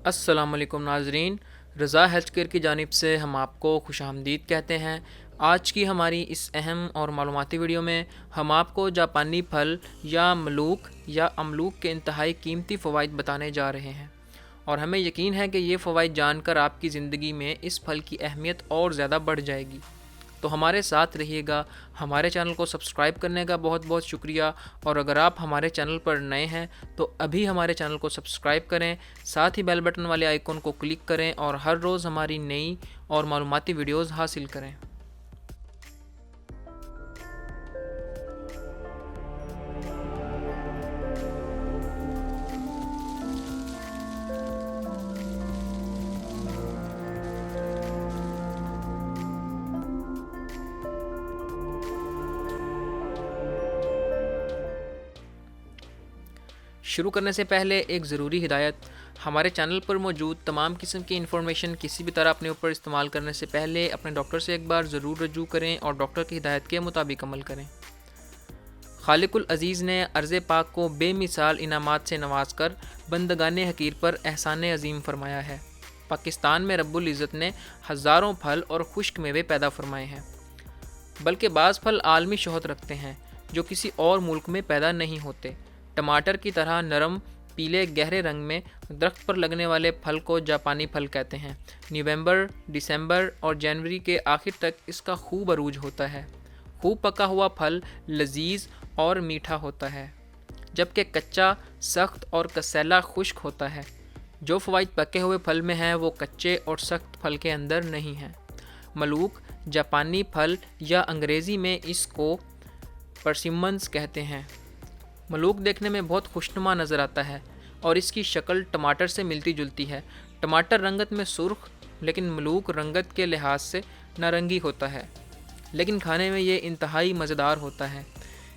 السلام علیکم ناظرین، رضا ہیلتھ کیئر کی جانب سے ہم آپ کو خوش آمدید کہتے ہیں۔ آج کی ہماری اس اہم اور معلوماتی ویڈیو میں ہم آپ کو جاپانی پھل یا ملوک یا املوک کے انتہائی قیمتی فوائد بتانے جا رہے ہیں، اور ہمیں یقین ہے کہ یہ فوائد جان کر آپ کی زندگی میں اس پھل کی اہمیت اور زیادہ بڑھ جائے گی۔ تو ہمارے ساتھ رہیے گا۔ ہمارے چینل کو سبسکرائب کرنے کا بہت بہت شکریہ، اور اگر آپ ہمارے چینل پر نئے ہیں تو ابھی ہمارے چینل کو سبسکرائب کریں، ساتھ ہی بیل بٹن والے آئیکن کو کلک کریں اور ہر روز ہماری نئی اور معلوماتی ویڈیوز حاصل کریں۔ شروع کرنے سے پہلے ایک ضروری ہدایت: ہمارے چینل پر موجود تمام قسم کی انفارمیشن کسی بھی طرح اپنے اوپر استعمال کرنے سے پہلے اپنے ڈاکٹر سے ایک بار ضرور رجوع کریں اور ڈاکٹر کی ہدایت کے مطابق عمل کریں۔ خالق العزیز نے ارض پاک کو بے مثال انعامات سے نواز کر بندگان حقیر پر احسان عظیم فرمایا ہے۔ پاکستان میں رب العزت نے ہزاروں پھل اور خشک میوے پیدا فرمائے ہیں، بلکہ بعض پھل عالمی شہرت رکھتے ہیں جو کسی اور ملک میں پیدا نہیں ہوتے۔ ٹماٹر کی طرح نرم پیلے گہرے رنگ میں درخت پر لگنے والے پھل کو جاپانی پھل کہتے ہیں۔ نومبر، دسمبر اور جنوری کے آخر تک اس کا خوب عروج ہوتا ہے۔ خوب پکا ہوا پھل لذیذ اور میٹھا ہوتا ہے، جبکہ کچا سخت اور کسیلا خشک ہوتا ہے۔ جو فوائد پکے ہوئے پھل میں ہیں وہ کچے اور سخت پھل کے اندر نہیں ہیں۔ ملوک جاپانی پھل یا انگریزی میں اس کو پرسیمنز کہتے ہیں۔ ملوک دیکھنے میں بہت خوشنما نظر آتا ہے اور اس کی شکل ٹماٹر سے ملتی جلتی ہے۔ ٹماٹر رنگت میں سرخ، لیکن ملوک رنگت کے لحاظ سے نارنگی ہوتا ہے، لیکن کھانے میں یہ انتہائی مزیدار ہوتا ہے۔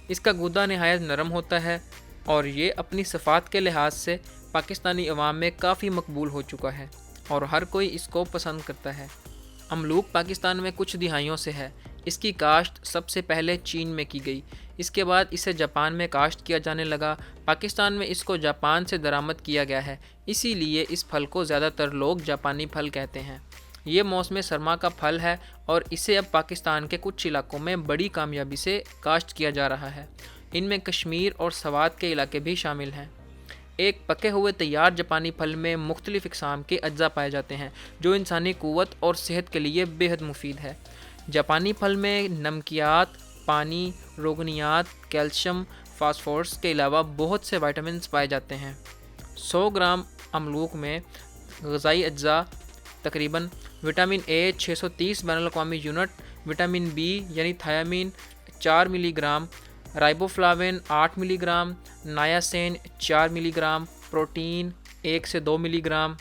اس کا گودا نہایت نرم ہوتا ہے اور یہ اپنی صفات کے لحاظ سے پاکستانی عوام میں کافی مقبول ہو چکا ہے اور ہر کوئی اس کو پسند کرتا ہے۔ املوک پاکستان میں کچھ دہائیوں سے ہے۔ اس کی کاشت سب سے پہلے چین میں کی گئی، اس کے بعد اسے جاپان میں کاشت کیا جانے لگا۔ پاکستان میں اس کو جاپان سے درآمد کیا گیا ہے، اسی لیے اس پھل کو زیادہ تر لوگ جاپانی پھل کہتے ہیں۔ یہ موسم سرما کا پھل ہے اور اسے اب پاکستان کے کچھ علاقوں میں بڑی کامیابی سے کاشت کیا جا رہا ہے۔ ان میں کشمیر اور سوات کے علاقے بھی شامل ہیں۔ ایک پکے ہوئے تیار جاپانی پھل میں مختلف اقسام کے اجزاء پائے جاتے ہیں جو انسانی قوت اور صحت کے لیے بے حد مفید ہے۔ جاپانی پھل میں نمکیات، پانی، روغنیات، کیلشیم، فاسفورس کے علاوہ بہت سے وائٹامنز پائے جاتے ہیں۔ 100 گرام املوک میں غذائی اجزاء تقریباً وٹامن اے 630 بین الاقوامی یونٹ، وٹامن بی یعنی تھیامین 4 ملی گرام، رائبوفلاوین 8 ملی گرام، نایاسین 4 ملی گرام، پروٹین 1 سے 2 ملی گرام،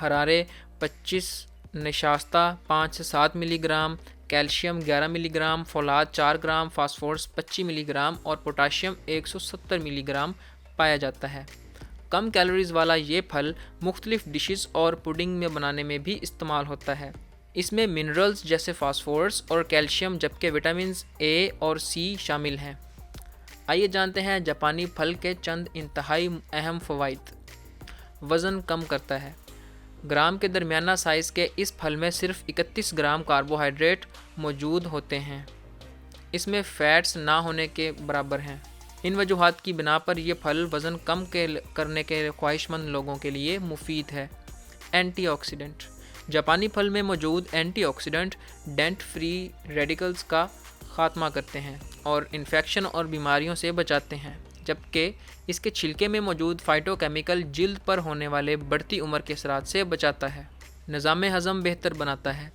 حرارے 25، نشاستہ 5 سے 7 ملی گرام، کیلشیم 11 ملی گرام، فولاد 4 گرام، فاسفورس 25 ملی گرام اور پوٹاشیم 170 ملی گرام پایا جاتا ہے۔ کم کیلوریز والا یہ پھل مختلف ڈشز اور پوڈنگ میں بنانے میں بھی استعمال ہوتا ہے۔ اس میں منرلز جیسے فاسفورس اور کیلشیم، جبکہ وٹامنز اے اور سی شامل ہیں۔ آئیے جانتے ہیں جاپانی پھل کے چند انتہائی اہم فوائد۔ وزن کم کرتا ہے۔ گرام کے درمیانہ سائز کے اس پھل میں صرف 31 گرام کاربوہائیڈریٹ موجود ہوتے ہیں۔ اس میں فیٹس نہ ہونے کے برابر ہیں۔ ان وجوہات کی بنا پر یہ پھل وزن کم کرنے کے خواہش مند لوگوں کے لیے مفید ہے۔ اینٹی آکسیڈنٹ: جاپانی پھل میں موجود اینٹی آکسیڈنٹ ڈینٹ فری ریڈیکلز کا خاتمہ کرتے ہیں اور انفیکشن اور بیماریوں سے بچاتے ہیں، جبکہ اس کے چھلکے میں موجود فائٹو کیمیکل جلد پر ہونے والے بڑھتی عمر کے اثرات سے بچاتا ہے۔ نظام ہضم بہتر بناتا ہے۔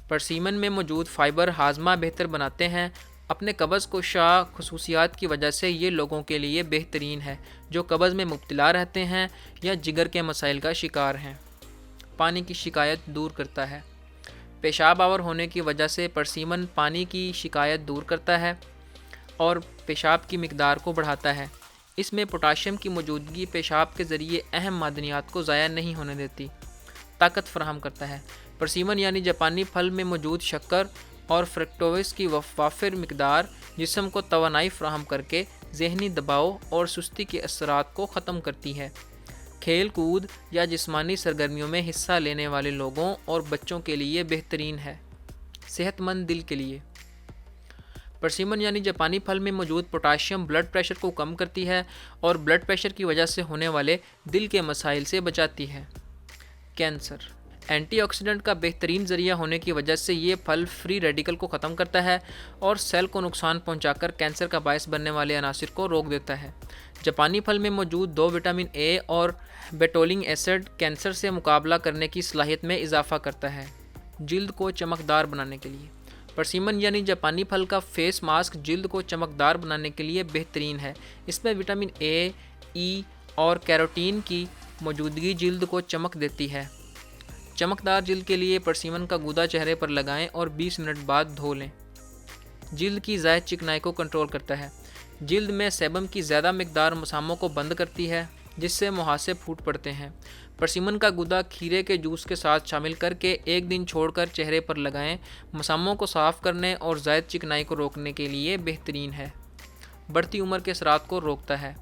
پرسیمن میں موجود فائبر ہاضمہ بہتر بناتے ہیں۔ اپنے قبض کشا خصوصیات کی وجہ سے یہ لوگوں کے لیے بہترین ہے جو قبض میں مبتلا رہتے ہیں یا جگر کے مسائل کا شکار ہیں۔ پانی کی شکایت دور کرتا ہے۔ پیشاب آور ہونے کی وجہ سے پرسیمن پانی کی شکایت دور کرتا ہے اور پیشاب کی مقدار کو بڑھاتا ہے۔ اس میں پوٹاشیم کی موجودگی پیشاب کے ذریعے اہم معدنیات کو ضائع نہیں ہونے دیتی۔ طاقت فراہم کرتا ہے۔ پرسیمن یعنی جاپانی پھل میں موجود شکر اور فرکٹوز کی وافر مقدار جسم کو توانائی فراہم کر کے ذہنی دباؤ اور سستی کے اثرات کو ختم کرتی ہے۔ کھیل کود یا جسمانی سرگرمیوں میں حصہ لینے والے لوگوں اور بچوں کے لیے بہترین ہے۔ صحت مند دل کے لیے پرسیمن یعنی جاپانی پھل میں موجود پوٹاشیم بلڈ پریشر کو کم کرتی ہے اور بلڈ پریشر کی وجہ سے ہونے والے دل کے مسائل سے بچاتی ہے۔ کینسر اینٹی آکسیڈنٹ کا بہترین ذریعہ ہونے کی وجہ سے یہ پھل فری ریڈیکل کو ختم کرتا ہے اور سیل کو نقصان پہنچا کر کینسر کا باعث بننے والے عناصر کو روک دیتا ہے۔ جاپانی پھل میں موجود 2 وٹامن اے اور بیٹولنگ ایسڈ کینسر سے مقابلہ کرنے کی صلاحیت میں اضافہ کرتا ہے۔ جلد کو چمکدار بنانے کے لیے پرسیمن یعنی جاپانی پھل کا فیس ماسک جلد کو چمکدار بنانے کے لیے بہترین ہے۔ اس میں وٹامن اے، ای اور کیروٹین کی موجودگی جلد کو چمک دیتی ہے۔ چمکدار جلد کے لیے پرسیمن کا گودا چہرے پر لگائیں اور 20 منٹ بعد دھو لیں۔ جلد کی زائد چکنائی کو کنٹرول کرتا ہے۔ جلد میں سیبم کی زیادہ مقدار مساموں کو بند کرتی ہے جس سے مہاسے پھوٹ پڑتے ہیں۔ پرسیمن کا گودا کھیرے کے جوس کے ساتھ شامل کر کے 1 دن چھوڑ کر چہرے پر لگائیں۔ مساموں کو صاف کرنے اور زائد چکنائی کو روکنے کے لیے بہترین ہے۔ بڑھتی عمر کے اثرات کو روکتا ہے۔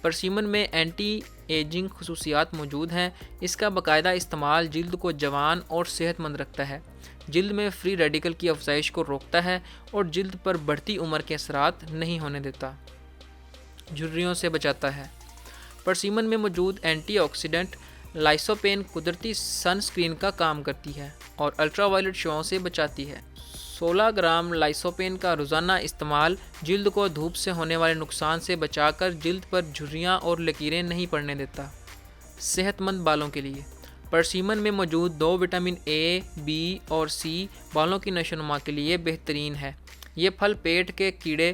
پرسیمن میں اینٹی ایجنگ خصوصیات موجود ہیں۔ اس کا باقاعدہ استعمال جلد کو جوان اور صحت مند رکھتا ہے۔ جلد میں فری ریڈیکل کی افزائش کو روکتا ہے اور جلد پر بڑھتی عمر کے اثرات نہیں ہونے دیتا۔ جھریوں سے بچاتا ہے۔ پرسیمن میں موجود اینٹی آکسیڈنٹ لائسوپین قدرتی سن اسکرین کا کام کرتی ہے اور الٹرا وائلٹ شعاعوں سے بچاتی ہے۔ 16 گرام لائسوپین کا روزانہ استعمال جلد کو دھوپ سے ہونے والے نقصان سے بچا کر جلد پر جھریاں اور لکیریں نہیں پڑنے دیتا۔ صحت مند بالوں کے لیے پرسیمن میں موجود 2 وٹامن اے، بی اور سی بالوں کی نشو و نما کے لیے بہترین ہے۔ یہ پھل پیٹ کے کیڑے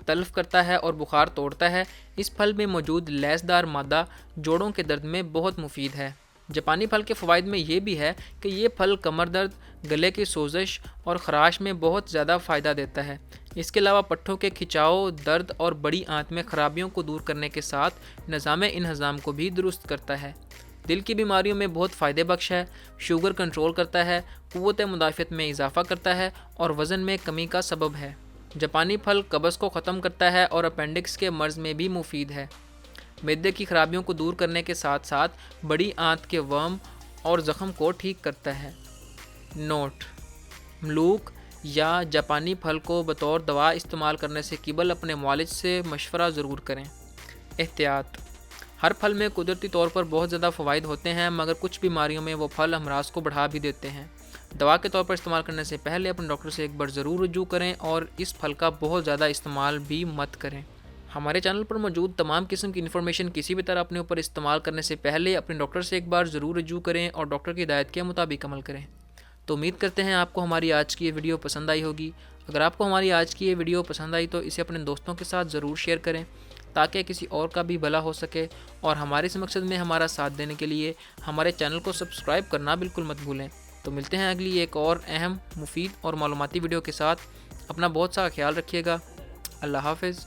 تلف کرتا ہے اور بخار توڑتا ہے۔ اس پھل میں موجود لیسدار مادہ جوڑوں کے درد میں بہت مفید ہے۔ جاپانی پھل کے فوائد میں یہ بھی ہے کہ یہ پھل کمر درد، گلے کی سوزش اور خراش میں بہت زیادہ فائدہ دیتا ہے۔ اس کے علاوہ پٹھوں کے کھچاؤ، درد اور بڑی آنت میں خرابیوں کو دور کرنے کے ساتھ نظام انہضام کو بھی درست کرتا ہے۔ دل کی بیماریوں میں بہت فائدہ بخش ہے۔ شوگر کنٹرول کرتا ہے، قوت مدافعت میں اضافہ کرتا ہے اور وزن میں کمی کا سبب ہے۔ جاپانی پھل قبض کو ختم کرتا ہے اور اپینڈکس کے مرض میں بھی مفید ہے۔ معدے کی خرابیوں کو دور کرنے کے ساتھ ساتھ بڑی آنت کے ورم اور زخم کو ٹھیک کرتا ہے۔ نوٹ: ملوک یا جاپانی پھل کو بطور دوا استعمال کرنے سے قبل اپنے معالج سے مشورہ ضرور کریں۔ احتیاط: ہر پھل میں قدرتی طور پر بہت زیادہ فوائد ہوتے ہیں مگر کچھ بیماریوں میں وہ پھل امراض کو بڑھا بھی دیتے ہیں۔ دوا کے طور پر استعمال کرنے سے پہلے اپنے ڈاکٹر سے ایک بار ضرور رجوع کریں اور اس پھل کا بہت زیادہ استعمال بھی مت کریں۔ ہمارے چینل پر موجود تمام قسم کی انفارمیشن کسی بھی طرح اپنے اوپر استعمال کرنے سے پہلے اپنے ڈاکٹر سے ایک بار ضرور رجوع کریں اور ڈاکٹر کی ہدایت کے مطابق عمل کریں۔ تو امید کرتے ہیں آپ کو ہماری آج کی یہ ویڈیو پسند آئی ہوگی۔ اگر آپ کو ہماری آج کی یہ ویڈیو پسند آئی تو اسے اپنے دوستوں کے ساتھ ضرور شیئر کریں تاکہ کسی اور کا بھی بھلا ہو سکے، اور ہمارے اس مقصد میں ہمارا ساتھ دینے کے لیے ہمارے چینل کو سبسکرائب کرنا بالکل مت بھولیں۔ تو ملتے ہیں اگلی ایک اور اہم، مفید اور معلوماتی ویڈیو کے ساتھ۔ اپنا بہت سارا خیال رکھیے گا۔ اللہ حافظ۔